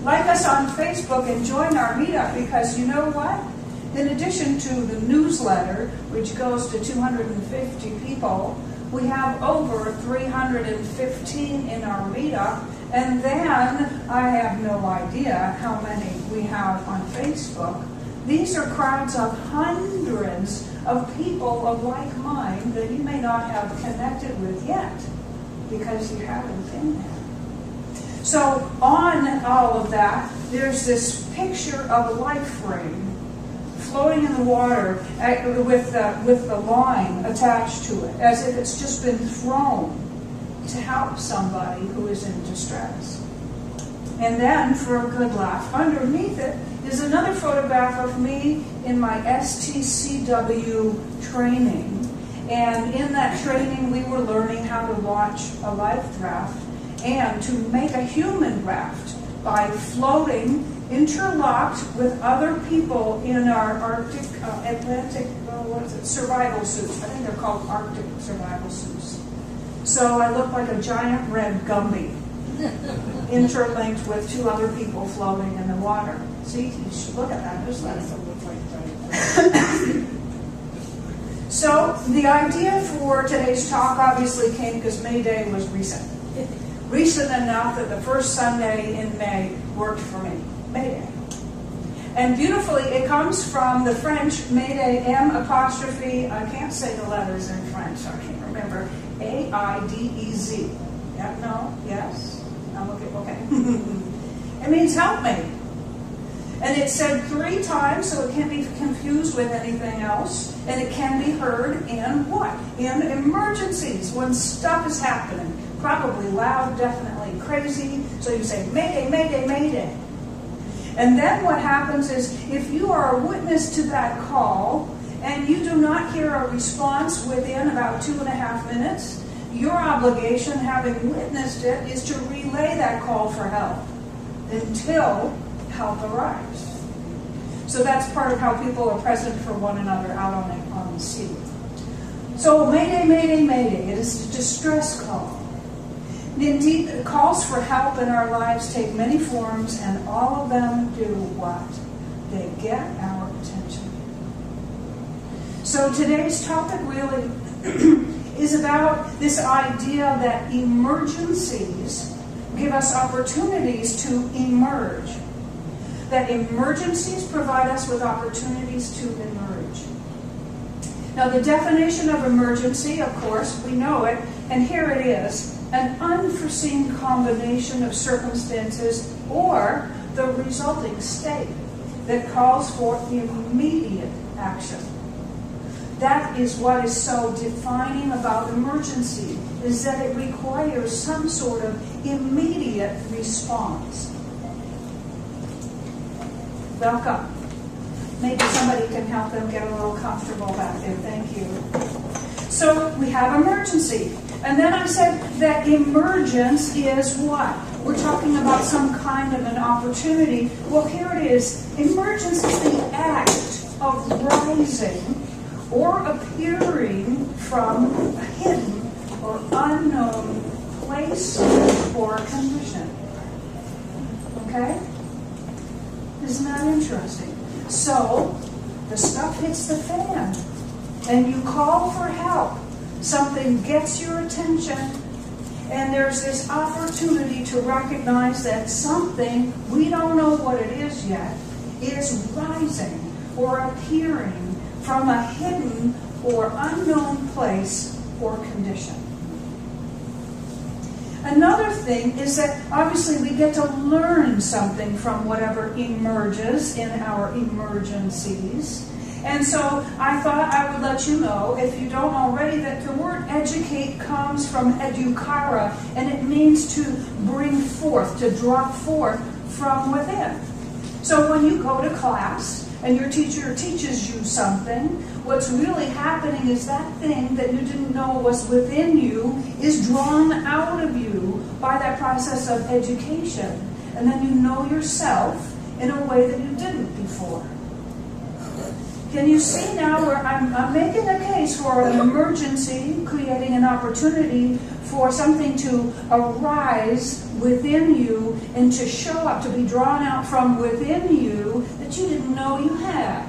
like us on Facebook and join our meetup, because you know what? In addition to the newsletter, which goes to 250 people, we have over 315 in our meetup, and then I have no idea how many we have on Facebook. These are crowds of hundreds of people of like mind that you may not have connected with yet, because you haven't been there. So on all of that, there's this picture of a life ring floating in the water with the line attached to it, as if it's just been thrown to help somebody who is in distress. And then, for a good laugh, underneath it is another photograph of me in my STCW training. And in that training, we were learning how to launch a life raft and to make a human raft by floating interlocked with other people in our Arctic, Atlantic, survival suits. I think they're called Arctic survival suits. So I look like a giant red Gumby, interlinked with two other people floating in the water. See, you should look at that. Just let it look like that. So the idea for today's talk obviously came because May Day was recent. Recent enough that the first Sunday in May worked for me. May Day. And beautifully, it comes from the French May Day, M', I can't say the letters in French, so I can't remember, AIDEZ. Yeah, no, yes? I'm okay. It means help me. And it's said 3 times, so it can't be confused with anything else. And it can be heard in what? In emergencies, when stuff is happening. Probably loud, definitely crazy. So you say, Mayday, Mayday, Mayday. And then what happens is, if you are a witness to that call, and you do not hear a response within about 2.5 minutes, your obligation, having witnessed it, is to relay that call for help until help arrives. So that's part of how people are present for one another out on the sea. So Mayday, Mayday, Mayday. It is a distress call. Indeed, calls for help in our lives take many forms, and all of them do what? They get our attention. So today's topic really is about this idea that emergencies give us opportunities to emerge. That emergencies provide us with opportunities to emerge. Now, the definition of emergency, of course, we know it, and here it is: an unforeseen combination of circumstances or the resulting state that calls for immediate action. That is what is so defining about emergency, is that it requires some sort of immediate response. Welcome. Maybe somebody can help them get a little comfortable back there. Thank you. So we have emergency. And then I said that emergence is what? We're talking about some kind of an opportunity. Well, here it is. Emergence is the act of rising or appearing from a hidden or unknown place or condition. Okay? Isn't that interesting? So, the stuff hits the fan, and you call for help. Something gets your attention, and there's this opportunity to recognize that something, we don't know what it is yet, is rising or appearing from a hidden or unknown place or condition. Another thing is that obviously we get to learn something from whatever emerges in our emergencies. And so I thought I would let you know, if you don't already, that the word educate comes from educara, and it means to bring forth, to drop forth from within. So when you go to class and your teacher teaches you something, what's really happening is that thing that you didn't know was within you is drawn out of you by that process of education. And then you know yourself in a way that you didn't before. Can you see now where I'm making a case for an emergency, creating an opportunity for something to arise within you and to show up, to be drawn out from within you that you didn't know you had.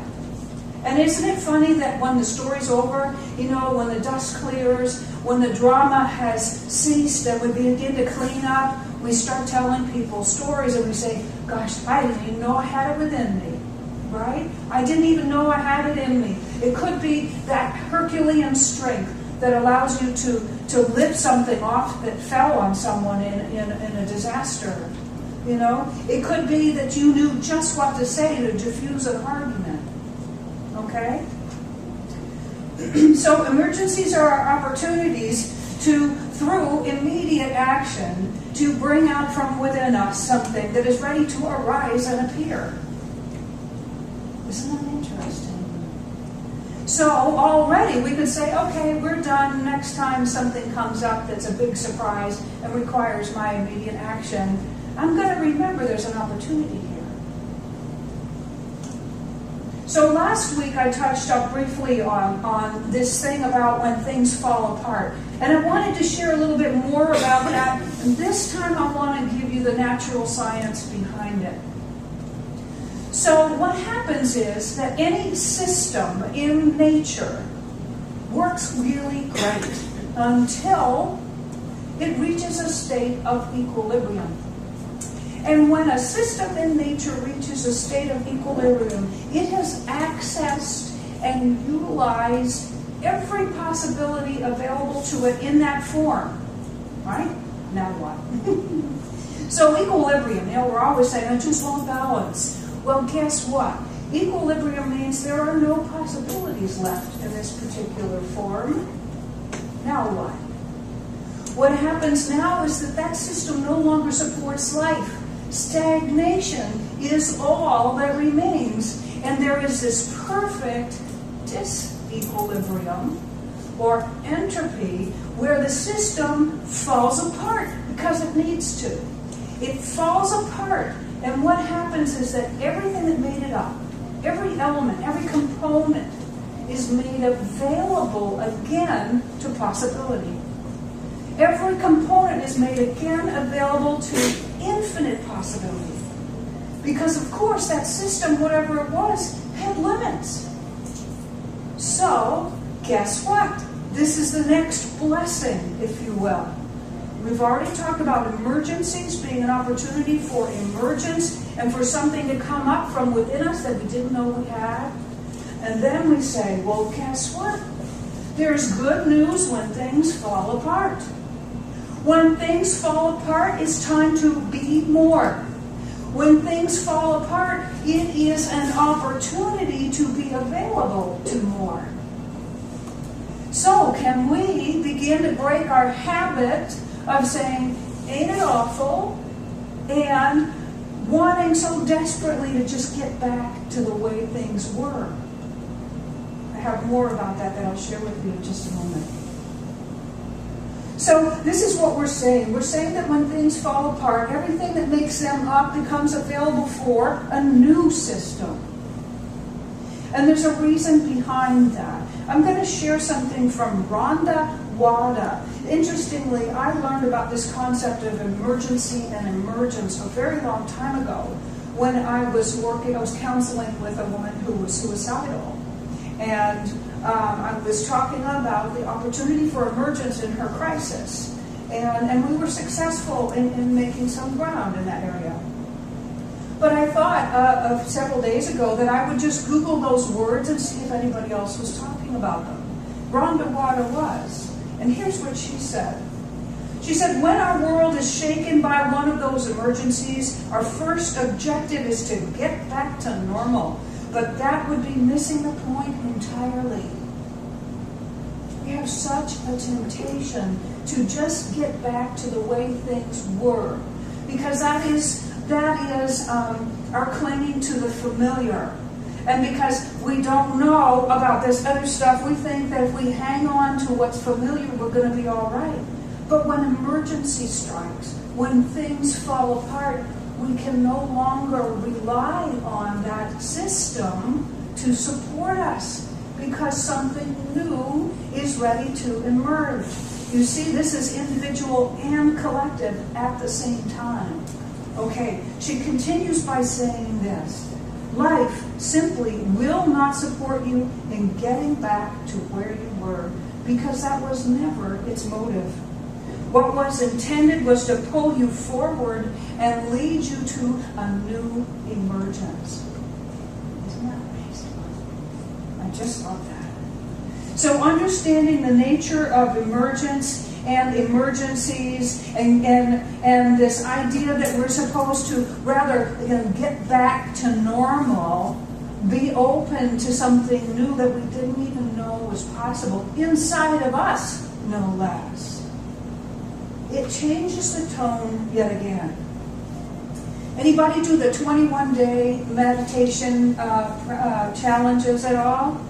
And isn't it funny that when the story's over, when the dust clears, when the drama has ceased and we begin to clean up, we start telling people stories and we say, gosh, I didn't even know I had it within me. Right? I didn't even know I had it in me. It could be that Herculean strength that allows you to lift something off that fell on someone in a disaster. It could be that you knew just what to say to diffuse an argument. Okay? So emergencies are our opportunities through immediate action, to bring out from within us something that is ready to arise and appear. Isn't that interesting? So already we could say, okay, we're done. Next time something comes up that's a big surprise and requires my immediate action, I'm going to remember there's an opportunity here. So last week I touched up briefly on this thing about when things fall apart. And I wanted to share a little bit more about that. And this time I want to give you the natural science behind it. So what happens is that any system in nature works really great until it reaches a state of equilibrium. And when a system in nature reaches a state of equilibrium, it has accessed and utilized every possibility available to it in that form. Right? Now what? So equilibrium, we're always saying, I just want balance. Well, guess what? Equilibrium means there are no possibilities left in this particular form. Now what? What happens now is that system no longer supports life. Stagnation is all that remains. And there is this perfect disequilibrium, or entropy, where the system falls apart because it needs to. It falls apart. And what happens is that everything that made it up, every element, every component, is made available again to possibility. Every component is made again available to infinite possibility. Because, of course, that system, whatever it was, had limits. So, guess what? This is the next blessing, if you will. We've already talked about emergencies being an opportunity for emergence and for something to come up from within us that we didn't know we had. And then we say, well, guess what? There's good news when things fall apart. When things fall apart, it's time to be more. When things fall apart, it is an opportunity to be available to more. So, can we begin to break our habit of saying, ain't it awful, and wanting so desperately to just get back to the way things were? I have more about that I'll share with you in just a moment. So this is what we're saying. We're saying that when things fall apart, everything that makes them up becomes available for a new system. And there's a reason behind that. I'm going to share something from Rhonda Wada. Interestingly, I learned about this concept of emergency and emergence a very long time ago when I was counseling with a woman who was suicidal. And I was talking about the opportunity for emergence in her crisis. And we were successful in making some ground in that area. But I thought of several days ago that I would just Google those words and see if anybody else was talking about them. Rhonda Wada was. And here's what she said. She said, when our world is shaken by one of those emergencies, our first objective is to get back to normal. But that would be missing the point entirely. We have such a temptation to just get back to the way things were. Because that is our clinging to the familiar. And because we don't know about this other stuff, we think that if we hang on to what's familiar, we're going to be all right. But when emergency strikes, when things fall apart, we can no longer rely on that system to support us because something new is ready to emerge. You see, this is individual and collective at the same time. Okay, she continues by saying this. Life simply will not support you in getting back to where you were because that was never its motive. What was intended was to pull you forward and lead you to a new emergence. Isn't that amazing? I just love that. So understanding the nature of emergence and emergencies and this idea that we're supposed to rather get back to normal, be open to something new that we didn't even know was possible inside of us, no less. It changes the tone yet again. Anybody do the 21-day meditation challenges at all?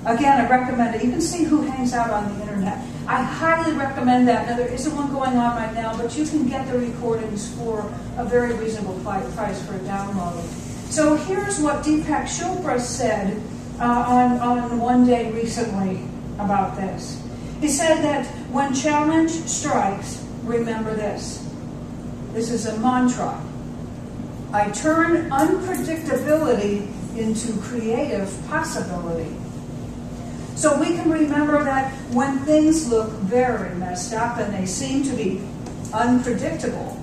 Again, I recommend it. You can see who hangs out on the internet. I highly recommend that. Now, there isn't one going on right now, but you can get the recordings for a very reasonable price for a download. So here's what Deepak Chopra said on one day recently about this. He said that when challenge strikes, remember this. This is a mantra. I turn unpredictability into creative possibility. So we can remember that when things look very messed up and they seem to be unpredictable,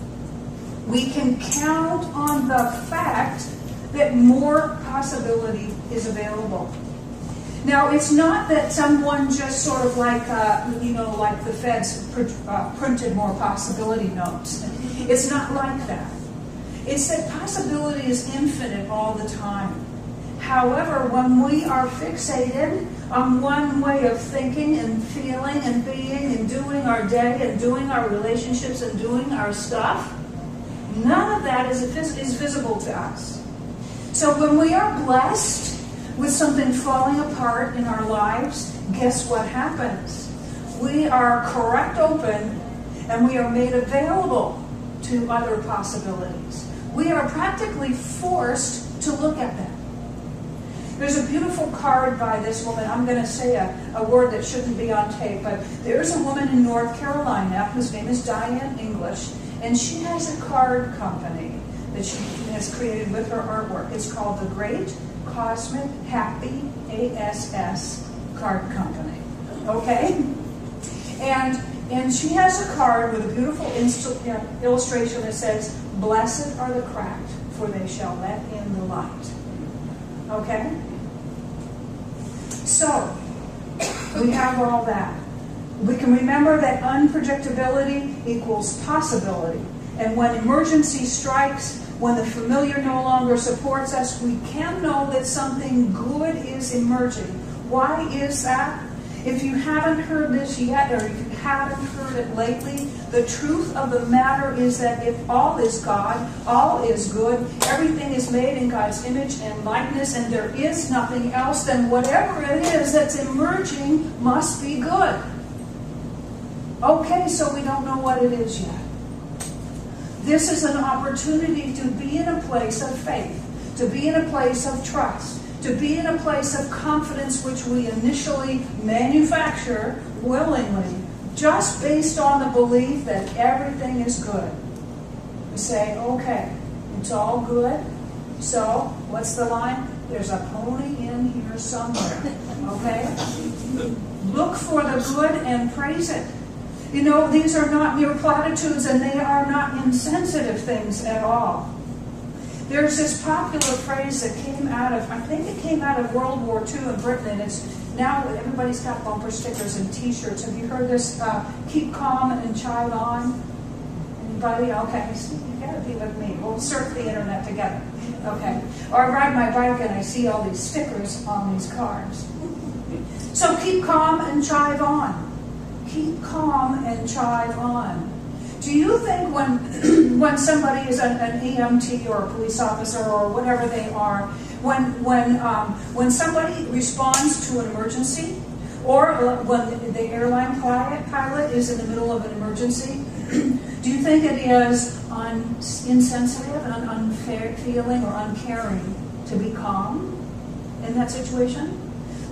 we can count on the fact that more possibility is available. Now, it's not that someone just sort of like the feds printed more possibility notes. It's not like that. It's that possibility is infinite all the time. However, when we are fixated on one way of thinking and feeling and being and doing our day and doing our relationships and doing our stuff, none of that is visible to us. So when we are blessed with something falling apart in our lives, guess what happens? We are cracked open and we are made available to other possibilities. We are practically forced to look at them. There's a beautiful card by this woman. I'm going to say a word that shouldn't be on tape, but there's a woman in North Carolina whose name is Diane English, and she has a card company that she has created with her artwork. It's called the Great Cosmic Happy ASS Card Company. Okay? And she has a card with a beautiful illustration that says, "Blessed are the cracked, for they shall let in the light." Okay? So, we have all that. We can remember that unpredictability equals possibility. And when emergency strikes, when the familiar no longer supports us, we can know that something good is emerging. Why is that? If you haven't heard this yet, or if you haven't heard it lately, the truth of the matter is that if all is God, all is good, everything is made in God's image and likeness, and there is nothing else, then whatever it is that's emerging must be good. Okay, so we don't know what it is yet. This is an opportunity to be in a place of faith, to be in a place of trust, to be in a place of confidence which we initially manufacture willingly, just based on the belief that everything is good. We say, okay, it's all good, so what's the line? There's a pony in here somewhere, okay? Look for the good and praise it. You know, these are not mere platitudes, and they are not insensitive things at all. There's this popular phrase that came out of, I think it came out of World War II in Britain, and it's now everybody's got bumper stickers and t-shirts. Have you heard this? Keep calm and chive on. Anybody? Okay, so you gotta be with me. We'll surf the internet together. Okay. Or I ride my bike and I see all these stickers on these cars. So keep calm and chive on. Keep calm and chive on. Do you think when somebody is an EMT or a police officer or whatever they are, when somebody responds to an emergency, or when the airline pilot is in the middle of an emergency, do you think it is insensitive and unfair feeling or uncaring to be calm? in that situation?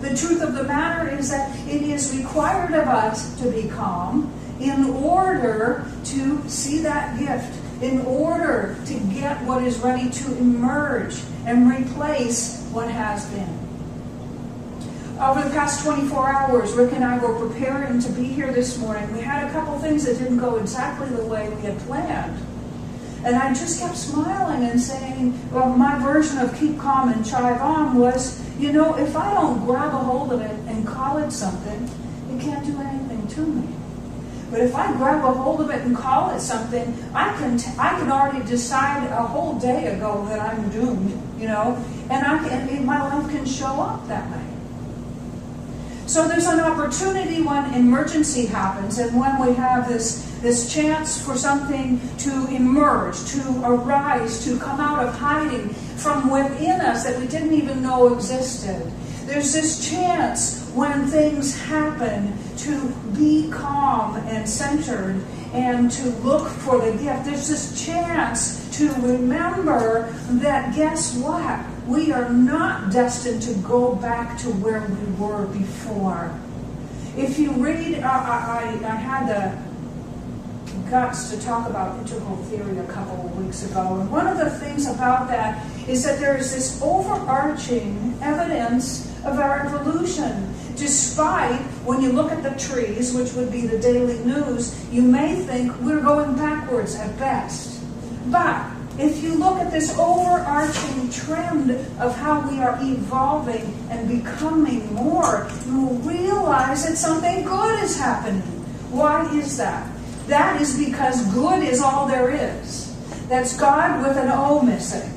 The truth of the matter is that it is required of us to be calm in order to see that gift, in order to get what is ready to emerge and replace what has been. Over the past 24 hours, Rick and I were preparing to be here this morning. We had a couple things that didn't go exactly the way we had planned. And I just kept smiling and saying, well, my version of keep calm and chive on was, if I don't grab a hold of it and call it something, it can't do anything to me. But if I grab a hold of it and call it something, I can already decide a whole day ago that I'm doomed, and my life can show up that way. So there's an opportunity when emergency happens and when we have this chance for something to emerge, to arise, to come out of hiding from within us that we didn't even know existed. There's this chance when things happen to be calm and centered and to look for the gift. There's this chance to remember that, guess what? We are not destined to go back to where we were before. If you read, I had the guts to talk about integral theory a couple of weeks ago, and one of the things about that is that there is this overarching evidence of our evolution. Despite, when you look at the trees, which would be the daily news, you may think we're going backwards at best. But if you look at this overarching trend of how we are evolving and becoming more, you will realize that something good is happening. Why is that? That is because good is all there is. That's God with an O missing.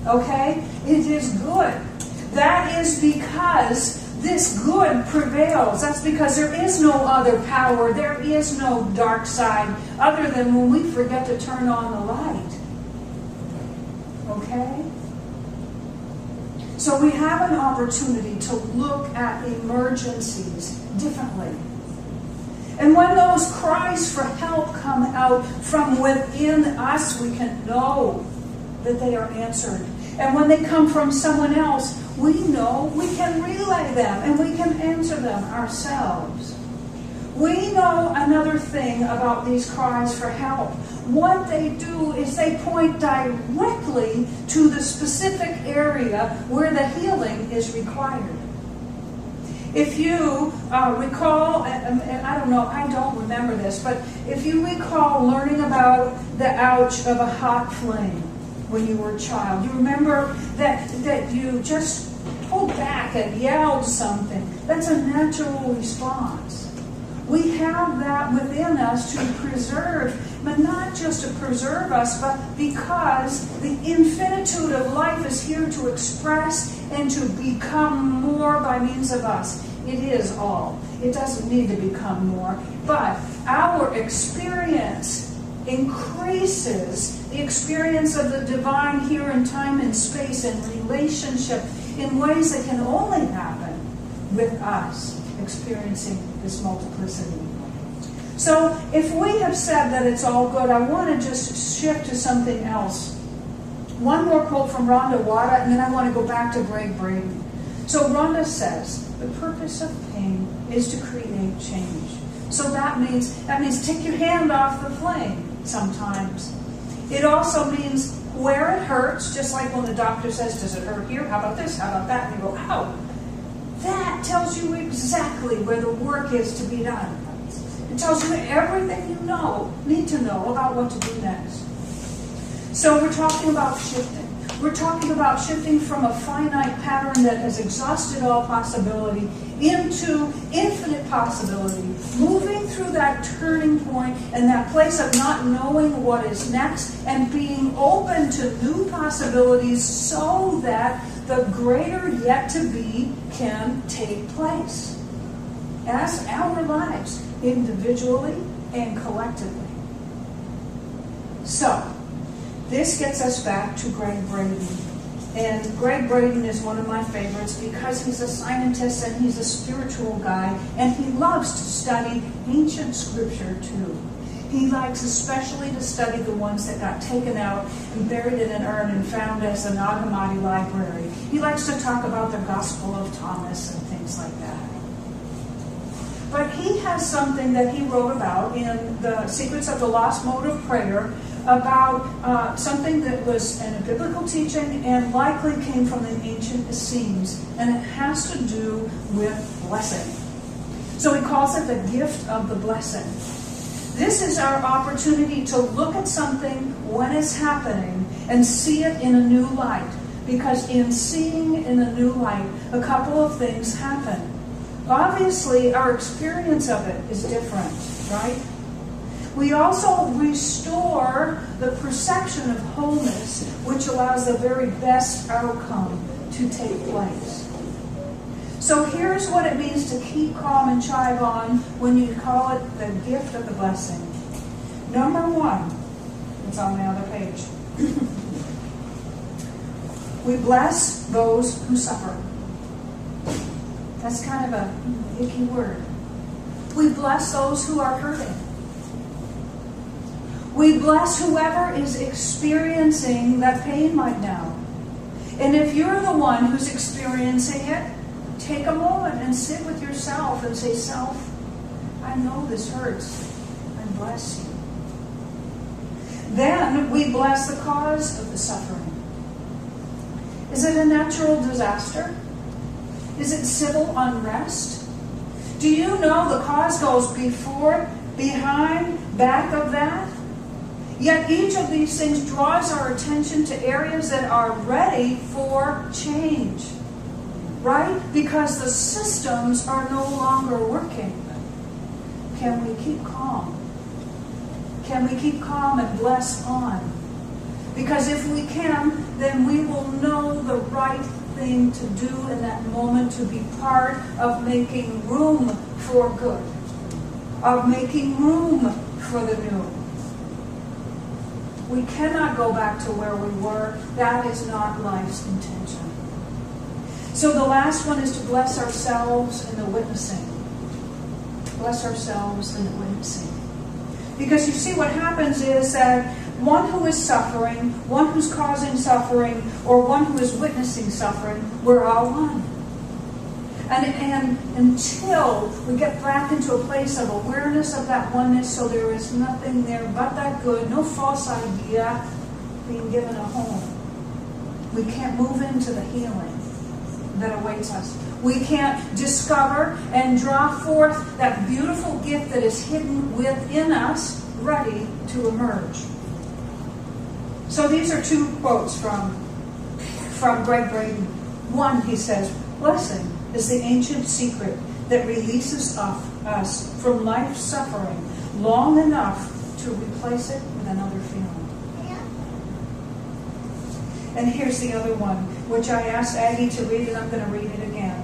Okay? It is good. That is because this good prevails. That's because there is no other power. There is no dark side other than when we forget to turn on the light. Okay? So we have an opportunity to look at emergencies differently. And when those cries for help come out from within us, we can know that they are answered. And when they come from someone else, we know we can relay them and we can answer them ourselves. We know another thing about these cries for help. What they do is they point directly to the specific area where the healing is required. If you recall, and I don't know, I don't remember this, but if you recall learning about the ouch of a hot flame when you were a child, you remember that you just pulled back and yelled something. That's a natural response. We have that within us to preserve, but not just to preserve us, but because the infinitude of life is here to express and to become more by means of us. It is all. It doesn't need to become more. But our experience increases the experience of the divine here in time and space and relationship in ways that can only happen with us experiencing this multiplicity. So if we have said that it's all good, I want to just shift to something else. One more quote from Rhonda Wada, and then I want to go back to Greg Braden. So Rhonda says, the purpose of pain is to create change. So that means take your hand off the flame sometimes. It also means where it hurts, just like when the doctor says, does it hurt here? How about this? How about that? And you go, ow. That tells you exactly where the work is to be done. It tells you everything you need to know about what to do next. So we're talking about shifting. We're talking about shifting from a finite pattern that has exhausted all possibility into infinite possibility. Moving through that turning point and that place of not knowing what is next and being open to new possibilities so that the greater yet to be can take place as our lives, individually and collectively. So, this gets us back to Greg Braden. And Greg Braden is one of my favorites because he's a scientist and he's a spiritual guy, and he loves to study ancient scripture too. He likes especially to study the ones that got taken out and buried in an urn and found as an Nag Hammadi library. He likes to talk about the Gospel of Thomas and things like that. But he has something that he wrote about in the Secrets of the Lost Mode of Prayer about something that was in a biblical teaching and likely came from the ancient Essenes, and it has to do with blessing. So he calls it the gift of the blessing. This is our opportunity to look at something when it's happening and see it in a new light. Because in seeing in a new light, a couple of things happen. Obviously, our experience of it is different, right? We also restore the perception of wholeness, which allows the very best outcome to take place. So here's what it means to keep calm and chive on when you call it the gift of the blessing. Number one, it's on the other page. We bless those who suffer. That's kind of a icky word. We bless those who are hurting. We bless whoever is experiencing that pain right now. And if you're the one who's experiencing it, take a moment and sit with yourself and say, Self, I know this hurts. I bless you. Then we bless the cause of the suffering. Is it a natural disaster? Is it civil unrest? Do you know the cause goes before, behind, back of that? Yet each of these things draws our attention to areas that are ready for change. Right? Because the systems are no longer working. Can we keep calm? Can we keep calm and bless on? Because if we can, then we will know the right thing to do in that moment to be part of making room for good, of making room for the new. We cannot go back to where we were. That is not life's intention. So the last one is to bless ourselves in the witnessing. Bless ourselves in the witnessing. Because you see what happens is that one who is suffering, one who's causing suffering, or one who is witnessing suffering, we're all one. And until we get back into a place of awareness of that oneness, so there is nothing there but that good, no false idea being given a home, we can't move into the healing that awaits us. We can't discover and draw forth that beautiful gift that is hidden within us, ready to emerge. So these are two quotes from Greg Braden. One, he says, blessing is the ancient secret that releases us from life's suffering long enough to replace it with another feeling. And here's the other one, which I asked Aggie to read, and I'm going to read it again.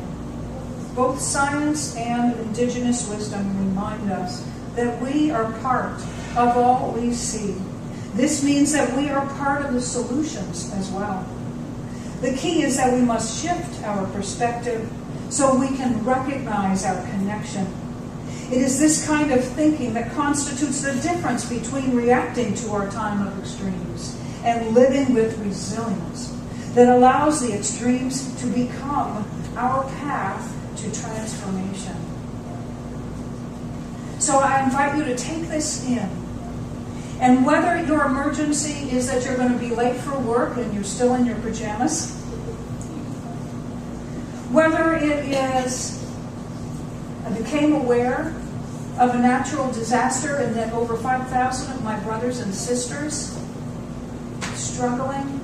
Both science and indigenous wisdom remind us that we are part of all we see. This means that we are part of the solutions as well. The key is that we must shift our perspective so we can recognize our connection. It is this kind of thinking that constitutes the difference between reacting to our time of extremes and living with resilience that allows the extremes to become our path to transformation. So I invite you to take this in. And whether your emergency is that you're going to be late for work and you're still in your pajamas, whether it is I became aware of a natural disaster and that over 5,000 of my brothers and sisters struggling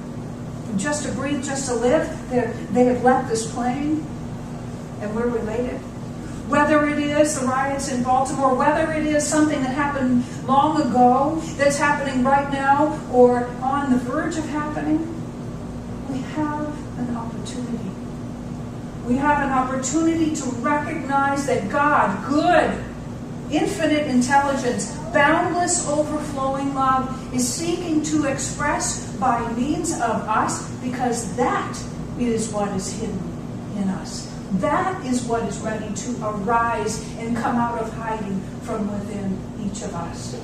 just to breathe, just to live, they have left this plane and we're related. Whether it is the riots in Baltimore, whether it is something that happened long ago, that's happening right now, or on the verge of happening, we have an opportunity. We have an opportunity to recognize that God, good, infinite intelligence, boundless, overflowing love, is seeking to express by means of us, because that is what is hidden in us. That is what is ready to arise and come out of hiding from within each of us.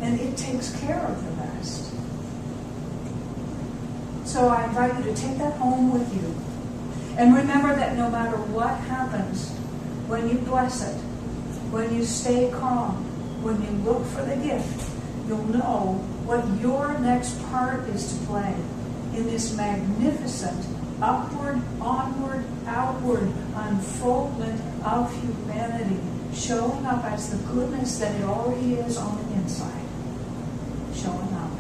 and it takes care of the rest. So I invite you to take that home with you. And remember that no matter what happens, when you bless it, when you stay calm, when you look for the gift, you'll know what your next part is to play in this magnificent upward, onward, outward unfoldment of humanity, showing up as the goodness that it already is on the inside. Showing up.